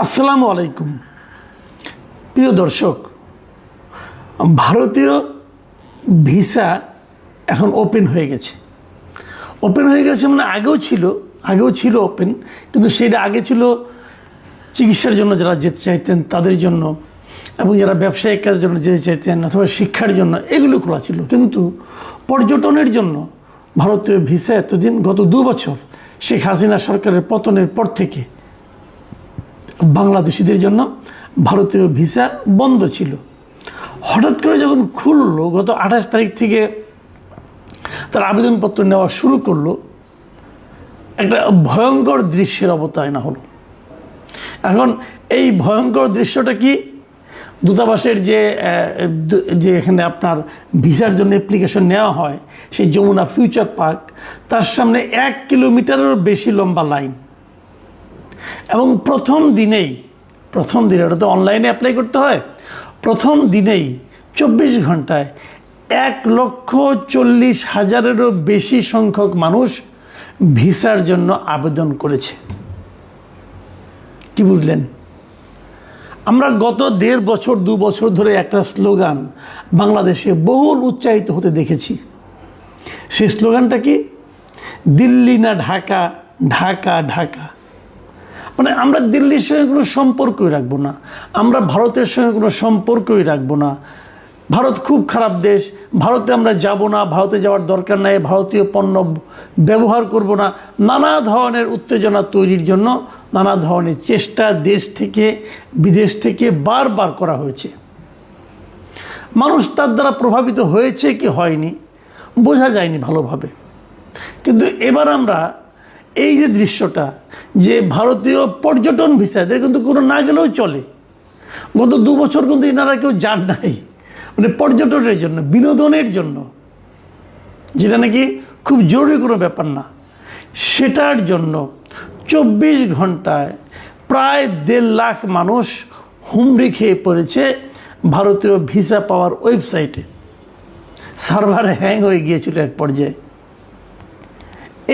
আসসালামু আলাইকুম প্রিয় দর্শক, ভারতীয় ভিসা এখন ওপেন হয়ে গেছে। মানে আগেও ছিল ওপেন, কিন্তু সেটা আগে ছিল চিকিৎসার জন্য যারা যেতে চাইতেন তাদের জন্য, এবং যারা ব্যবসায়িক কাজের জন্য যেতে চাইতেন অথবা শিক্ষার জন্য এগুলো খোলা ছিল। কিন্তু পর্যটনের জন্য ভারতীয় ভিসা এতদিন, গত 2 বছর শেখ হাসিনা সরকারের পতনের পর থেকে বাংলাদেশিদের জন্য ভারতীয় ভিসা বন্ধ ছিল। হঠাৎ করে যখন খুললো, গত 28 তারিখ থেকে তার আবেদনপত্র নেওয়া শুরু করলো, একটা ভয়ঙ্কর দৃশ্যের অবতারণা হলো। এখন এই ভয়ঙ্কর দৃশ্যটা কি? দূতাবাসের যে এখানে আপনার ভিসার জন্য অ্যাপ্লিকেশন নেওয়া হয়, সেই যমুনা ফিউচার পার্ক, তার সামনে 1 কিলোমিটারেরও বেশি লম্বা লাইন। এবং প্রথম দিনে ওটা তো অনলাইনে অ্যাপ্লাই করতে হয়, প্রথম দিনেই 24 ঘন্টায় 1,40,000-এরও বেশি সংখ্যক মানুষ ভিসার জন্য আবেদন করেছে। কি বুঝলেন? আমরা গত 1.5 বছর 2 বছর ধরে একটা স্লোগান বাংলাদেশে বহুল উচ্চারিত হতে দেখেছি। সেই স্লোগানটা কি? দিল্লি না ঢাকা, ঢাকা ঢাকা। মানে আমরা দিল্লির সঙ্গে কোনো সম্পর্কই রাখবো না, আমরা ভারতের সঙ্গে কোনো সম্পর্কই রাখবো না। ভারত খুব খারাপ দেশ, ভারতে আমরা যাব না, ভারতে যাওয়ার দরকার নাই, ভারতীয় পণ্য ব্যবহার করব না। নানা ধরনের উত্তেজনা তৈরির জন্য নানা ধরনের চেষ্টা দেশ থেকে বিদেশ থেকে বারবার করা হয়েছে। মানুষ তার দ্বারা প্রভাবিত হয়েছে কি হয়নি বোঝা যায়নি ভালোভাবে। কিন্তু এবার আমরা এই যে দৃশ্যটা, যে ভারতীয় পর্যটন ভিসা, এদের কিন্তু কোনো না গেলেও চলে। গত 2 বছর কিন্তু এনারা কেউ যান নাই, মানে পর্যটনের জন্য, বিনোদনের জন্য, যেটা নাকি খুব জরুরি কোনো ব্যাপার না, সেটার জন্য 24 ঘন্টায় প্রায় 1.5 লাখ মানুষ হুমড়ি খেয়ে পড়েছে ভারতীয় ভিসা পাওয়ার ওয়েবসাইটে। সার্ভার হ্যাং হয়ে গিয়েছিল এক পর্যায়ে।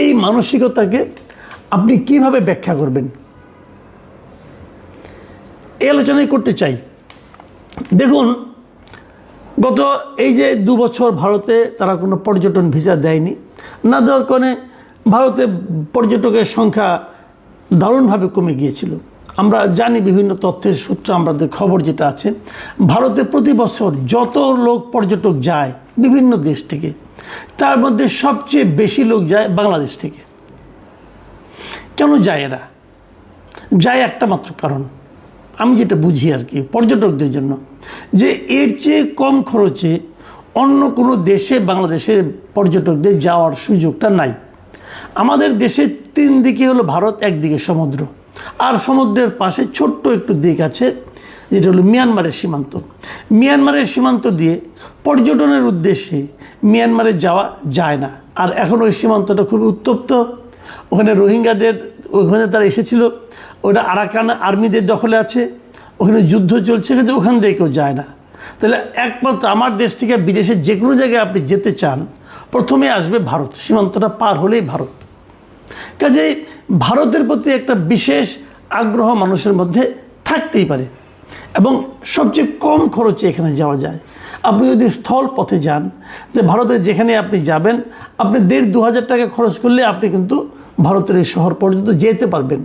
এই মানসিকতাকে আপনি কিভাবে ব্যাখ্যা করবেন? এই আলোচনাই করতে চাই। দেখুন, গত এই যে 2 বছর ভারতে তারা কোনো পর্যটন ভিসা দেয়নি, না দেওয়ার কারণে ভারতে পর্যটকের সংখ্যা দারুণভাবে কমে গিয়েছিল। আমরা জানি, বিভিন্ন তথ্যের সূত্রে আমাদের খবর যেটা আছে, ভারতে প্রতি বছর যত লোক পর্যটক যায় বিভিন্ন দেশ থেকে, তার মধ্যে সবচেয়ে বেশি লোক যায় বাংলাদেশ থেকে। কেন যায় এরা? যায় একটা মাত্র কারণ, আমি যেটা বুঝি আর কি, পর্যটকদের জন্য, যে এর চেয়ে কম খরচে অন্য কোনো দেশে বাংলাদেশের পর্যটকদের যাওয়ার সুযোগটা নাই। আমাদের দেশে 3 দিকে হলো ভারত, একদিকে সমুদ্র, আর সমুদ্রের পাশে ছোট্ট একটু দিক আছে যেটা হলো মিয়ানমারের সীমান্ত। মিয়ানমারের সীমান্ত দিয়ে পর্যটনের উদ্দেশ্যে মিয়ানমারে যাওয়া যায় না। আর এখন ওই সীমান্তটা খুবই উত্তপ্ত, ওখানে রোহিঙ্গাদের, ওখানে তারা এসেছিল, ওটা আরাকান আর্মিদের দখলে আছে, ওখানে যুদ্ধ চলছে, কিন্তু ওখান দিয়ে কেউ যায় না। তাহলে একমাত্র আমার দেশ থেকে বিদেশে যে কোনো জায়গায় আপনি যেতে চান, প্রথমে আসবে ভারত, সীমান্তটা পার হলেই ভারত। কাজেই ভারতের প্রতি একটা বিশেষ আগ্রহ মানুষের মধ্যে থাকতেই পারে, এবং সবচেয়ে কম খরচে এখানে যাওয়া যায়। আপনি যদি স্থল পথে যান, তো ভারতের যেখানে আপনি যাবেন, আপনি 1,500-2 হাজার টাকা খরচ করলে আপনি কিন্তু ভারতের এই শহর পর্যন্ত যেতে পারবেন।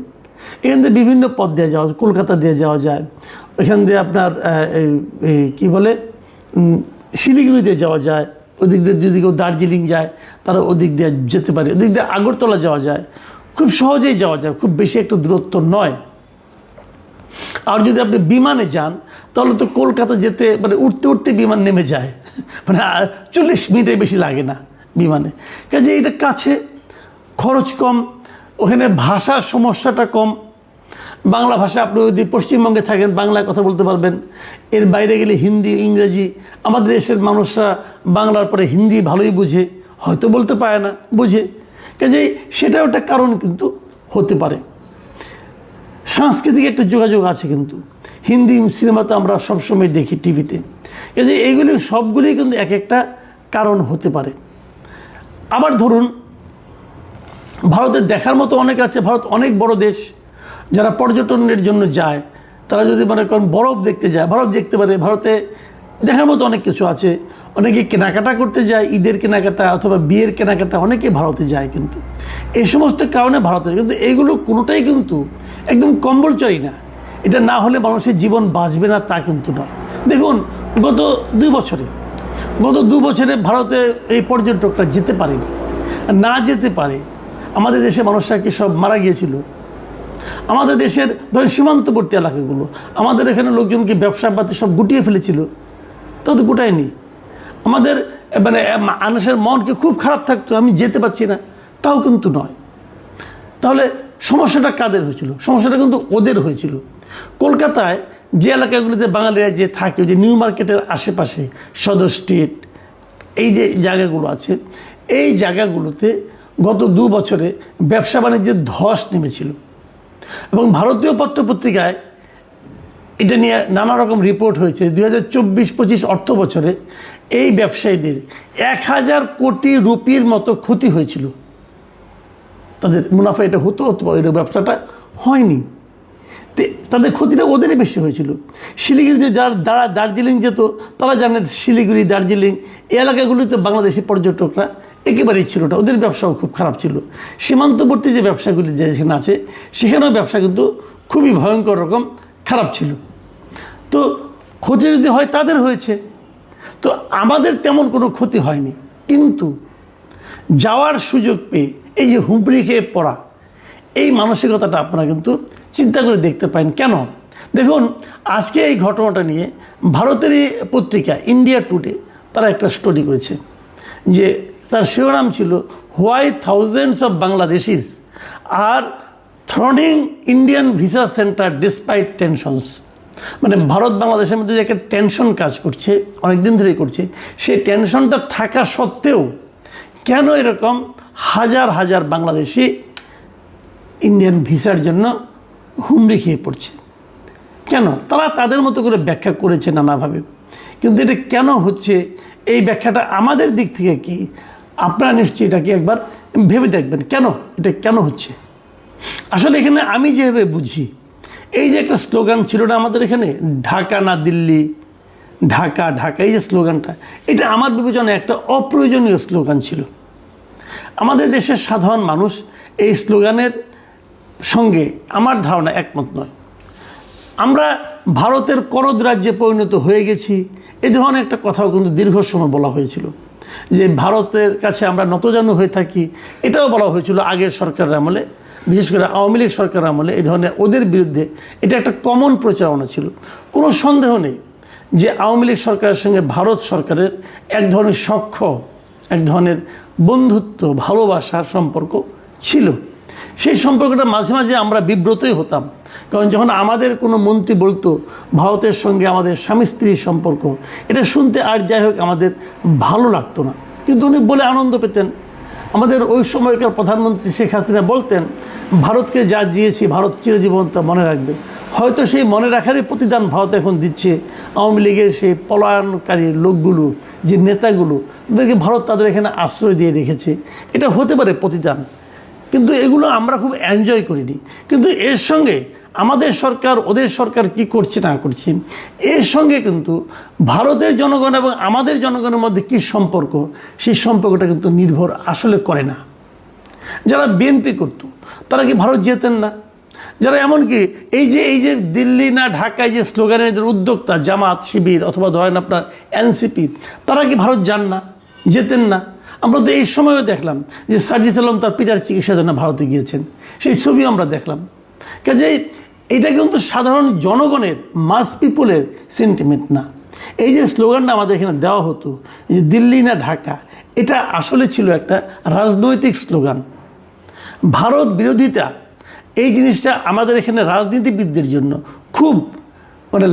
এখান থেকে বিভিন্ন পথ দিয়ে যাওয়া, কলকাতা দিয়ে যাওয়া যায়, এখান দিয়ে আপনার কি বলে শিলিগুড়ি দিয়ে যাওয়া যায়, ওদিক দিয়ে যদি কেউ দার্জিলিং যায় তারা ওদিক দিয়ে যেতে পারে, ওদিক দিয়ে আগরতলা যাওয়া যায়, খুব সহজেই যাওয়া যায়, খুব বেশি একটু দূরত্ব নয়। আর যদি আপনি বিমানে যান, তাহলে তো কলকাতা যেতে মানে উঠতে উঠতে বিমান নেমে যায়, মানে 40 মিনিটের বেশি লাগে না বিমানে। কাজে এটা কাছে, খরচ কম, ওখানে ভাষার সমস্যাটা কম। বাংলা ভাষা, আপনি যদি পশ্চিমবঙ্গে থাকেন বাংলায় কথা বলতে পারবেন, এর বাইরে গেলে হিন্দি, ইংরেজি। আমাদের দেশের মানুষরা বাংলার পরে হিন্দি ভালোই বুঝে, হয়তো বলতে পারে না, বুঝে। কাজেই সেটাও একটা কারণ কিন্তু হতে পারে। সাংস্কৃতিক একটা যোগাযোগ আছে, কিন্তু হিন্দি সিনেমা তো আমরা সবসময় দেখি টিভিতে। কাজে এইগুলি সবগুলি কিন্তু এক একটা কারণ হতে পারে। আবার ধরুন, ভারতের দেখার মতো অনেক আছে, ভারত অনেক বড় দেশ, যারা পর্যটনের জন্য যায় তারা যদি মনে করেন বরফ দেখতে যায়, বরফ দেখতে পারে। ভারতে দেখার মতো অনেক কিছু আছে। অনেকে কেনাকাটা করতে যায়, ঈদের কেনাকাটা অথবা বিয়ের কেনাকাটা, অনেকে ভারতে যায়। কিন্তু এই সমস্ত কারণে ভারতে, কিন্তু এইগুলো কোনোটাই কিন্তু একদম কম্পালসরি না। এটা না হলে মানুষের জীবন বাঁচবে না তা কিন্তু নয়। দেখুন গত 2 বছরে ভারতে এই পর্যটকরা যেতে পারেনি। না যেতে পারে আমাদের দেশে মানুষরা কি সব মারা গিয়েছিল? আমাদের দেশের ধরেন সীমান্তবর্তী এলাকাগুলো, আমাদের এখানে লোকজনকে ব্যবসা পাতি সব গুটিয়ে ফেলেছিল, তাও তো গুটায়নি। আমাদের মানে মানুষের মনকে খুব খারাপ থাকতো, আমি যেতে পারছি না, তাও কিন্তু নয়। তাহলে সমস্যাটা কাদের হয়েছিল? সমস্যাটা কিন্তু ওদের হয়েছিল। কলকাতায় যে এলাকাগুলিতে বাঙালিরা যে থাকে, যে নিউ মার্কেটের আশেপাশে সদর স্ট্রিট, এই যে জায়গাগুলো আছে, এই জায়গাগুলোতে গত 2 বছরে ব্যবসা বাণিজ্যের ধস নেমেছিল। এবং ভারতীয় পত্রপত্রিকায় এটা নিয়ে নানা রকম রিপোর্ট হয়েছে। 2024-25 অর্থ বছরে এই ব্যবসায়ীদের 1000 কোটি রুপির মতো ক্ষতি হয়েছিল। তাদের মুনাফা এটা হতে পারে, এটা ব্যবসাটা হয়নি। তাদের ক্ষতিটা ওদেরই বেশি হয়েছিল। শিলিগুড়িতে যারা দার্জিলিং যেত তারা জানে, শিলিগুড়ি, দার্জিলিং এই এলাকাগুলিতে বাংলাদেশি পর্যটকরা একেবারেই ছিল না, ওদের ব্যবসাও খুব খারাপ ছিল। সীমান্তবর্তী যে ব্যবসাগুলি যেখানে আছে সেখানেও ব্যবসা কিন্তু খুবই ভয়ঙ্কর রকম খারাপ ছিল। তো ক্ষতি যদি হয় তাদের হয়েছে, তো আমাদের তেমন কোনো ক্ষতি হয়নি। কিন্তু যাওয়ার সুযোগ পেয়ে এই যে হুমড়ি খেয়ে পড়া, এই মানসিকতাটা আপনারা কিন্তু চিন্তা করে দেখতে পারেন। কেন? দেখুন আজকে এই ঘটনাটা নিয়ে ভারতেরই পত্রিকা ইন্ডিয়া টুডে তারা একটা স্টোরি করেছে, যে তার শিরোনাম ছিল why thousands of Bangladeshis are thronging Indian visa centre despite tensions. মানে ভারত বাংলাদেশের মধ্যে যে একটা টেনশন কাজ করছে, অনেক দিন ধরেই করছে, সেই টেনশনটা থাকা সত্ত্বেও কেন এরকম হাজার হাজার বাংলাদেশি ইন্ডিয়ান ভিসার জন্য হুমড়ি খেয়ে পড়ছে? কেন? তারা তাদের মতো করে ব্যাখ্যা করেছে নানাভাবে, কিন্তু এটা কেন হচ্ছে এই ব্যাখ্যাটা আমাদের দিক থেকে কি আপনারা নিশ্চয়ই এটাকে একবার ভেবে দেখবেন, এটা কেন হচ্ছে। আসলে এখানে আমি যেভাবে বুঝি, এই যে একটা স্লোগান ছিল না আমাদের এখানে, ঢাকা না দিল্লি, ঢাকা ঢাকা, এই যে স্লোগানটা, এটা আমার বিবেচনায় একটা অপ্রয়োজনীয় স্লোগান ছিল। আমাদের দেশের সাধারণ মানুষ এই স্লোগানের সঙ্গে আমার ধারণা একমত নয়। আমরা ভারতের করদ রাজ্যে পরিণত হয়ে গেছি, এই ধরনের একটা কথাও কিন্তু দীর্ঘ সময় বলা হয়েছিল, যে ভারতের কাছে আমরা নতজানু হয়ে থাকি। এটাও বলা হয়েছিল আগের সরকারের আমলে, বিশেষ করে আওয়ামী লীগ সরকারের আমলে এই ধরনের ওদের বিরুদ্ধে এটা একটা কমন প্রচারণা ছিল। কোনো সন্দেহ নেই যে আওয়ামী লীগ সরকারের সঙ্গে ভারত সরকারের এক ধরনের সখ্য, এক ধরনের বন্ধুত্ব, ভালোবাসার সম্পর্ক ছিল। সেই সম্পর্কটা মাঝে মাঝে আমরা বিব্রতই হতাম, কারণ যখন আমাদের কোনো মন্ত্রী বলতো ভারতের সঙ্গে আমাদের স্বামী স্ত্রীর সম্পর্ক, এটা শুনতে আর যাই হোক আমাদের ভালো লাগতো না, কিন্তু উনি বলে আনন্দ পেতেন। আমাদের ওই সময়কার প্রধানমন্ত্রী শেখ হাসিনা বলতেন, ভারতকে যা দিয়েছি ভারত চিরজীবন তা মনে রাখবে। হয়তো সেই মনে রাখারই প্রতিদান ভারত এখন দিচ্ছে আওয়ামী লীগের সেই পলায়নকারী লোকগুলো, যে নেতাগুলো, ওদেরকে ভারত তাদের এখানে আশ্রয় দিয়ে রেখেছে। এটা হতে পারে প্রতিদান, কিন্তু এগুলো আমরা খুব এনজয় করিনি। কিন্তু এর সঙ্গে আমাদের সরকার, ওদের সরকার কি করছে না করছে, এর সঙ্গে কিন্তু ভারতের জনগণ এবং আমাদের জনগণের মধ্যে কি সম্পর্ক, সেই সম্পর্কটা কিন্তু নির্ভর আসলে করে না। যারা বিএনপি করত তারা কি ভারত যেতেন না? যারা এমনকি এই যে দিল্লি না ঢাকায় যে স্লোগানের যে উদ্যোক্তা, জামাত, শিবির অথবা ধরেন আপনার এনসিপি, তারা কি ভারত যান না, যেতেন না? আমরা তো এই সময়ও দেখলাম যে সাজিদ আলম তার পিতার চিকিৎসার জন্য ভারতে গিয়েছেন, সেই ছবিও আমরা দেখলাম। কাজেই এটা কিন্তু সাধারণ জনগণের, মাস পিপলের সেন্টিমেন্ট না। এই যে স্লোগানটা আমাদের এখানে দেওয়া হতো যে দিল্লি না ঢাকা, এটা আসলে ছিল একটা রাজনৈতিক স্লোগান। ভারত বিরোধিতা এই জিনিসটা আমাদের এখানে রাজনীতিবিদদের জন্য খুব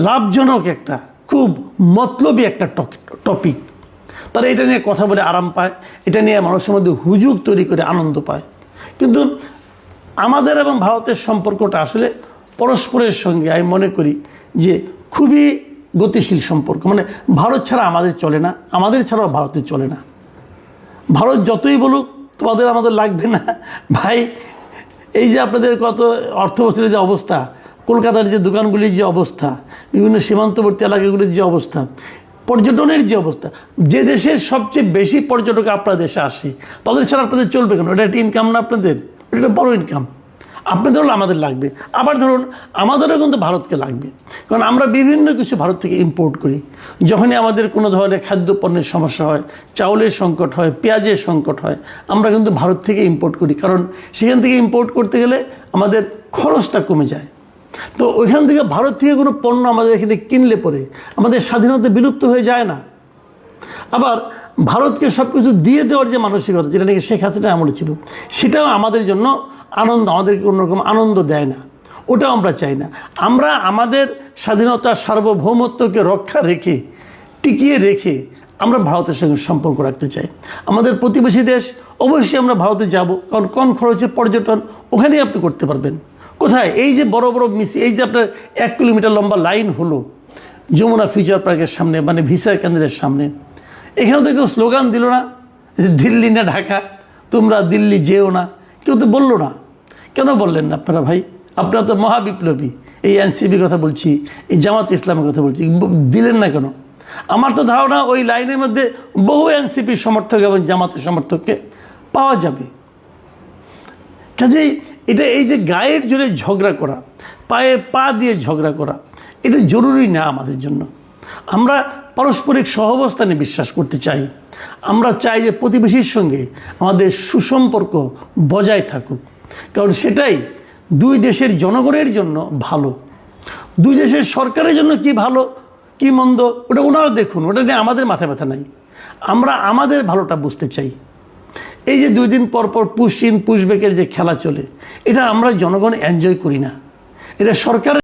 লাভজনক একটা, খুব মতলবী একটা টপিক। তারা এটা নিয়ে কথা বলে আরাম পায়, এটা নিয়ে মানুষের মধ্যে হুজুগ তৈরি করে আনন্দ পায়। কিন্তু আমাদের এবং ভারতের সম্পর্কটা আসলে পরস্পরের সঙ্গে আমি মনে করি যে খুবই গতিশীল সম্পর্ক। ভারত ছাড়া আমাদের চলে না, আমাদের ছাড়াও ভারতের চলে না। ভারত যতই বলুক তোমাদের আমাদের লাগবে না, ভাই এই যে আপনাদের কত অর্থ বছরের যে অবস্থা, কলকাতার যে দোকানগুলির যে অবস্থা, বিভিন্ন সীমান্তবর্তী এলাকাগুলির যে অবস্থা, পর্যটনের যে অবস্থা, যে দেশের সবচেয়ে বেশি পর্যটক আপনার দেশে আসে, তাদের ছাড়া আপনাদের চলবে কেন? এটা একটা ইনকাম না আপনাদের? এটা বড় ইনকাম। আপনাদের হলে আমাদের লাগবে, আবার ধরুন আমাদেরও কিন্তু ভারতকে লাগবে, কারণ আমরা বিভিন্ন কিছু ভারত থেকে ইম্পোর্ট করি। যখনই আমাদের কোনো ধরনের খাদ্যপণ্যের সমস্যা হয়, চাউলের সংকট হয়, পেঁয়াজের সংকট হয়, আমরা কিন্তু ভারত থেকে ইম্পোর্ট করি, কারণ সেখান থেকে ইম্পোর্ট করতে গেলে আমাদের খরচটা কমে যায়। তো ওইখান থেকে ভারত থেকে কোনো পণ্য আমাদের এখানে কিনলে পরে আমাদের স্বাধীনতা বিলুপ্ত হয়ে যায় না। আবার ভারতকে সব কিছু দিয়ে দেওয়ার যে মানসিকতা, যেটা নাকি শেখ হাসিনা আমলে ছিল, সেটাও আমাদের জন্য আনন্দ, আমাদেরকে কোনোরকম আনন্দ দেয় না, ওটাও আমরা চাই না। আমরা আমাদের স্বাধীনতা সার্বভৌমত্বকে রক্ষা রেখে, টিকিয়ে রেখে আমরা ভারতের সঙ্গে সম্পর্ক রাখতে চাই। আমাদের প্রতিবেশী দেশ, অবশ্যই আমরা ভারতে যাব, কারণ কম খরচে পর্যটন ওখানেই আপনি করতে পারবেন। কোথায়? এই যে বড় বড় এই যে আপনার 1 কিলোমিটার লম্বা লাইন হলো যমুনা ফিউচার পার্কের সামনে, মানে ভিসা কেন্দ্রের সামনে, এখানে তো কেউ স্লোগান দিল না যে দিল্লি না ঢাকা, তোমরা দিল্লি যেও না, কেউ তো বললো না। কেন বললেন না আপনারা ভাই? আপনারা তো মহাবিপ্লবী, এই এনসিপির কথা বলছি, এই জামাত ইসলামের কথা বলছি, দিলেন না কেন? আমার তো ধারণা ওই লাইনের মধ্যে বহু এনসিপির সমর্থক এবং জামাতের সমর্থককে পাওয়া যাবে। কাজেই এটা, এই যে গায়ের জোরে ঝগড়া করা, পায়ে পা দিয়ে ঝগড়া করা, এটা জরুরি না আমাদের জন্য। আমরা পারস্পরিক সহাবস্থানে বিশ্বাস করতে চাই। আমরা চাই যে প্রতিবেশীর সঙ্গে আমাদের সুসম্পর্ক বজায় থাকুক, কারণ সেটাই দুই দেশের জনগণের জন্য ভালো। দুই দেশের সরকারের জন্য কি ভালো কি মন্দ ওটা ওনারা দেখুন, ওটা নিয়ে আমাদের মাথা ব্যথা নাই। আমরা আমাদের ভালোটা বুঝতে চাই। এই যে 2 দিন পর পর পুশ ইন পুশ ব্যাকের যে খেলা চলে, এটা আমরা জনগণ এনজয় করি না, এটা সরকার